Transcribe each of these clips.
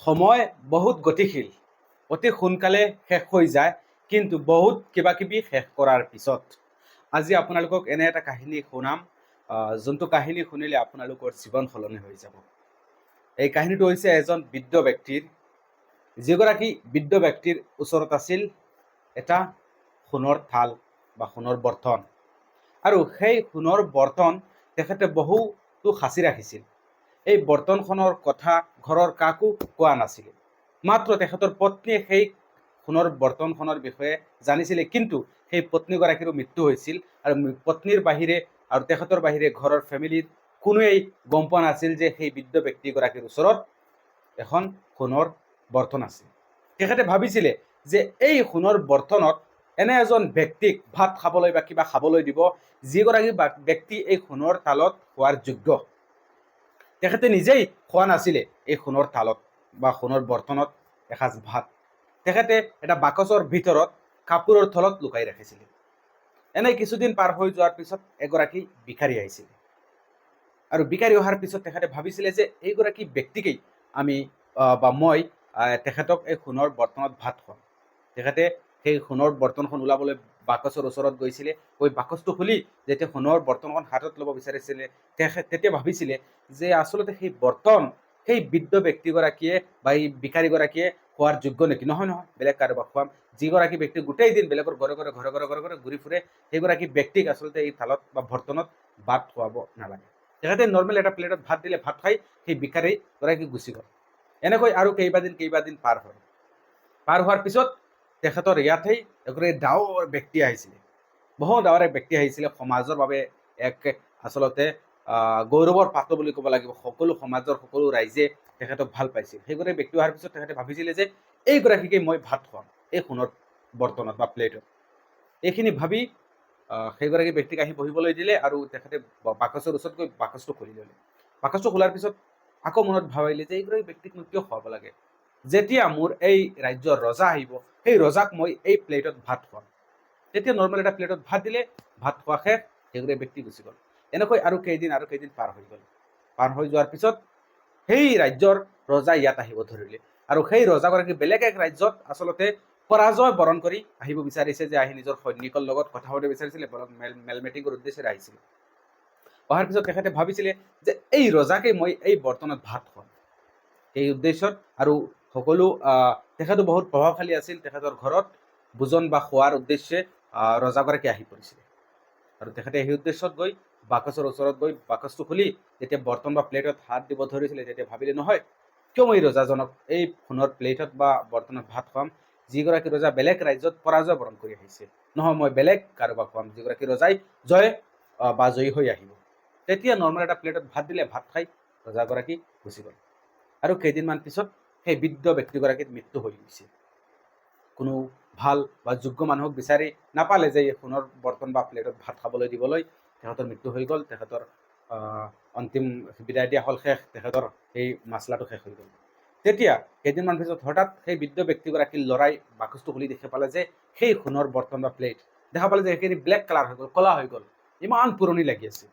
সময় বহুত গতিশীল, অতি সোনকালে শেষ হৈ যায়, কিন্তু বহুত কিবা কিবি শেষ কৰাৰ পিছত আজি আপোনালোকক এনে এটা কাহিনী শুনাম, যোনটো কাহিনী শুনিলে আপোনালোকৰ জীৱন সলনি হৈ যাব। এই কাহিনীটো হৈছে এজন বৃদ্ধ ব্যক্তিৰ, যিগৰাকী বৃদ্ধ ব্যক্তিৰ ওচৰত আছিল এটা সোণৰ থাল বা সোণৰ বৰ্তন, আৰু সেই সোণৰ বৰ্তন তেখেতে বহুতো সাঁচি ৰাখিছিল। এই বৰ্তনখনৰ কথা ঘৰৰ কাকো কোৱা নাছিলে, মাত্ৰ তেখেতৰ পত্নীয়ে সেই সোণৰ বৰ্তনখনৰ বিষয়ে জানিছিলে। কিন্তু সেই পত্নীগৰাকীৰো মৃত্যু হৈছিল, আৰু পত্নীৰ বাহিৰে আৰু তেখেতৰ বাহিৰে ঘৰৰ ফেমিলিৰ কোনোৱেই গম পোৱা নাছিল যে সেই বৃদ্ধ ব্যক্তিগৰাকীৰ ওচৰত এখন সোণৰ বৰ্তন আছিল। তেখেতে ভাবিছিলে যে এই সোণৰ বৰ্তনত এনে এজন ব্যক্তিক ভাত খাবলৈ বা কিবা খাবলৈ দিব, যিগৰাকী ব্যক্তি এই সোণৰ তালত খোৱাৰ যোগ্য। তেখেতে নিজেই খোৱা নাছিলে এই সোণৰ থালত বা সোণৰ বৰ্তনত এসাঁজ ভাত। তেখেতে এটা বাকচৰ ভিতৰত কাপোৰৰ তলত লুকাই ৰাখিছিলে। এনে কিছুদিন পাৰ হৈ যোৱাৰ পিছত এগৰাকী ভিখাৰী আহিছিলে, আৰু ভিখাৰী অহাৰ পিছত তেখেতে ভাবিছিলে যে এইগৰাকী ব্যক্তিকেই আমি বা মই তেখেতক এই সোণৰ বৰ্তনত ভাত খুৱাম। তেখেতে সেই সোণৰ বৰ্তনখন ওলাবলৈ বাকচৰ ওচৰত গৈছিলে, গৈ বাকচটো খুলি যেতিয়া সোণৰ বৰ্তনখন হাতত ল'ব বিচাৰিছিলে, তেতিয়া ভাবিছিলে যে আচলতে সেই বৰ্তন সেই বৃদ্ধ ব্যক্তিগৰাকীয়ে বা এই ভিখাৰীগৰাকীয়ে খোৱাৰ যোগ্য নেকি। নহয়, বেলেগ কাৰোবাক খুৱাম। যিগৰাকী ব্যক্তি গোটেই দিন বেলেগৰ ঘৰে ঘৰে ঘূৰি ফুৰে, সেইগৰাকী ব্যক্তিক আচলতে এই থালত বা বৰ্তনত ভাত খুৱাব নালাগে। তেখেতে নৰ্মেল এটা প্লেটত ভাত দিলে, ভাত খাই সেই ভিখাৰীগৰাকী গুচি গ'ল। এনেকৈ আৰু কেইবাদিন পাৰ হয়। পাৰ হোৱাৰ পিছত তেখেতৰ ইয়াতেই এগৰাকী ডাঙৰ ব্যক্তি আহিছিলে, বহু ডাঙৰ এক ব্যক্তি আহিছিলে। সমাজৰ বাবে এক আচলতে গৌৰৱৰ পাত্ৰ বুলি ক'ব লাগিব। সকলো সমাজৰ সকলো ৰাইজে তেখেতক ভাল পাইছিল। সেইগৰাকী ব্যক্তি অহাৰ পিছত তেখেতে ভাবিছিলে যে এইগৰাকীকে মই ভাত খুৱাম এই সোণৰ বৰ্তনত বা প্লেটত। এইখিনি ভাবি সেইগৰাকী ব্যক্তিক আহি বহিবলৈ দিলে, আৰু তেখেতে বাকচৰ ওচৰত গৈ বাকচটো খুলি ল'লে। বাকচটো খোলাৰ পিছত আকৌ মনত ভাবিলে যে এইগৰাকী ব্যক্তিক মই কিয় খুৱাব লাগে। যেতিয়া মোৰ এই ৰাজ্যৰ ৰজা আহিব, সেই ৰজাক মই এই প্লেটত ভাত খুৱাম। তেতিয়া নৰ্মেল এটা প্লেটত ভাত দিলে, ভাত খোৱা শেষ, সেইগৰাকী ব্যক্তি গুচি গ'ল। এনেকৈ আৰু কেইদিন পাৰ হৈ গ'ল। পাৰ হৈ যোৱাৰ পিছত সেই ৰাজ্যৰ ৰজা ইয়াত আহিব ধৰিলে, আৰু সেই ৰজাগৰাকী বেলেগ এক ৰাজ্যত আচলতে পৰাজয় বৰণ কৰি আহিব বিচাৰিছে, যে আহি নিজৰ সৈনিকৰ লগত কথা পাতিব বিচাৰিছিলে, মেলমেটিঙৰ উদ্দেশ্যেৰে আহিছিল। অহাৰ পিছত তেখেতে ভাবিছিলে যে এই ৰজাকে মই এই বৰ্তনত ভাত খুৱাম। সেই উদ্দেশ্যত আৰু সকলো তেখেতো বহুত প্ৰভাৱশালী আছিল, তেখেতৰ ঘৰত ভোজন বা খোৱাৰ উদ্দেশ্যে ৰজাগৰাকী আহি পৰিছিলে। আৰু তেখেতে সেই উদ্দেশ্যত গৈ বাকচৰ ওচৰত গৈ বাকচটো খুলি যেতিয়া বৰ্তন বা প্লেটত হাত দিব ধৰিছিলে, তেতিয়া ভাবিলে নহয়, কিয় মই ৰজাজনক এই সোণৰ প্লেটত বা বৰ্তনত ভাত খুৱাম, যিগৰাকী ৰজা বেলেগ ৰাজ্যত পৰাজয় বৰণ কৰি আহিছে। নহয়, মই বেলেগ কাৰোবাক খুৱাম, যিগৰাকী ৰজাই জয়ী হৈ আহিব। তেতিয়া নৰ্মেল এটা প্লেটত ভাত দিলে, ভাত খাই ৰজাগৰাকী গুচি গ'ল। আৰু কেইদিনমান পিছত সেই বৃদ্ধ ব্যক্তিগৰাকীৰ মৃত্যু হৈ গৈছে। কোনো ভাল বা যোগ্য মানুহক বিচাৰি নাপালে যে সোণৰ বৰ্তন বা প্লেটত ভাত খাবলৈ দিবলৈ। তেখেতৰ মৃত্যু হৈ গ'ল, তেখেতৰ অন্তিম বিদায় দিয়া হ'ল, শেষ, তেখেতৰ সেই মাচলাটো শেষ হৈ গ'ল। তেতিয়া কেইদিনমান পিছত হঠাৎ সেই বৃদ্ধ ব্যক্তিগৰাকীৰ ল'ৰাই বাকচটো খুলি দেখা পালে যে সেই সোণৰ বৰ্তন বা প্লেট, দেখা পালে যে সেইখিনি ব্লেক কালাৰ হৈ গ'ল, ক'লা হৈ গ'ল, ইমান পুৰণি লাগি আছে।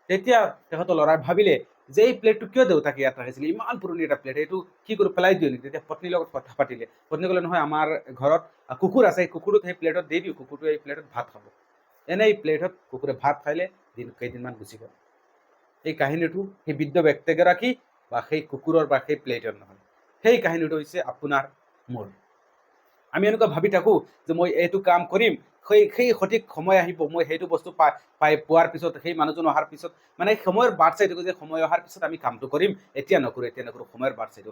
তেতিয়া তেখেতৰ ল'ৰাই ভাবিলে যে এই প্লেটটো কিয় দেউতাকে ইয়াত ৰাখিছিলে, ইমান পুৰণি এটা প্লেট, এইটো কি কৰি পেলাই দিওঁ নেকি। তেতিয়া পত্নীৰ লগত কথা পাতিলে। পত্নী ক'লে, নহয়, আমাৰ ঘৰত কুকুৰ আছে, এই কুকুৰটোক সেই প্লেটত দি দিওঁ, কুকুৰটোৱে এই প্লেটত ভাত খাব। এই প্লেটত কুকুৰে ভাত খাইলে, কেইদিনমান গুচি গ'ল। এই কাহিনীটো সেই বৃদ্ধ ব্যক্তিগৰাকী বা সেই কুকুৰৰ বা সেই প্লেটৰ নহয়, সেই কাহিনীটো হৈছে আপোনাৰ মোৰ। আমি এনেকুৱা ভাবি থাকোঁ যে মই এইটো কাম কৰিম, সেই সঠিক সময় আহিব, মই সেইটো বস্তু পোৱাৰ পিছত, সেই মানুহজন অহাৰ পিছত, মানে সময়ৰ বাট চাই থাকোঁ যে সময় অহাৰ পিছত আমি কামটো কৰিম, এতিয়া নকৰোঁ, সময়ৰ বাট চাই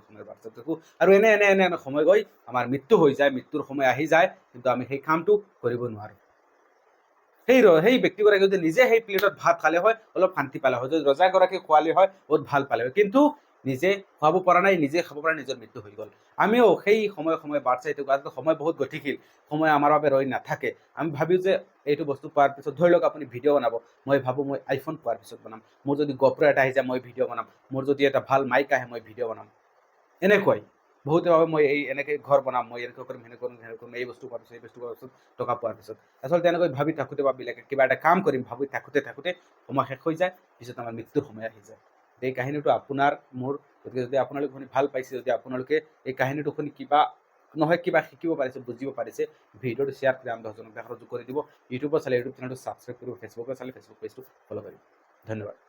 থাকোঁ, আৰু এনে সময় গৈ আমাৰ মৃত্যু হৈ যায়, মৃত্যুৰ সময় আহি যায়, কিন্তু আমি সেই কামটো কৰিব নোৱাৰোঁ। সেই ব্যক্তিগৰাকী যদি নিজে সেই প্লেটত ভাত খালে হয়, অলপ শান্তি পালে হয়, যদি ৰজাগৰাকী খোৱালে হয়, বহুত ভাল পালে হয়, কিন্তু নিজে খুৱাব পৰা নাই, নিজে খাব পৰা, নিজৰ মৃত্যু হৈ গ'ল। আমিও সেই সময় বাট চাই থাকোঁ। আচলতে সময় বহুত গতিশীল, সময় আমাৰ বাবে ৰৈ নাথাকে। আমি ভাবোঁ যে এইটো বস্তু পোৱাৰ পিছত, ধৰি লওক আপুনি ভিডিঅ' বনাব, মই ভাবোঁ মই আইফোন পোৱাৰ পিছত বনাম, মোৰ যদি গপ্ৰ এটা আহি যায় মই ভিডিঅ' বনাম, মোৰ যদি এটা ভাল মাইক আহে মই ভিডিঅ' বনাম। এনেকৈ বহুতে ভাবে মই এনেকৈ ঘৰ বনাম, মই এনেকৈ কৰিম, সেনেকৈ কৰিম, এই বস্তু পোৱাৰ পিছত, এই বস্তু পোৱাৰ পিছত, টকা পোৱাৰ পিছত। আচলতে এনেকৈ ভাবি থাকোঁতে বা কিবা এটা কাম কৰিম ভাবি থাকোঁতে সময় শেষ হৈ যায়, পিছত আমাৰ মৃত্যুৰ সময় আহি যায়। এই কাহিনীটো আপোনাৰ মোৰ, গতিকে যদি আপোনালোকে শুনি ভাল পাইছে, যদি আপোনালোকে এই কাহিনীটো শুনি কিবা নহয় কিবা শিকিব পাৰিছে, বুজিব পাৰিছে, ভিডিঅ'টো শ্বেয়াৰ কৰি আন 10জনক দেখাৰ সুযোগ কৰি দিব। ইউটিউবত চালে ইউটিউব চেনেলটো ছাবস্ক্ৰাইব কৰিব, ফেচবুকত চালে ফেচবুক পেজটো ফ'ল' কৰিব। ধন্যবাদ।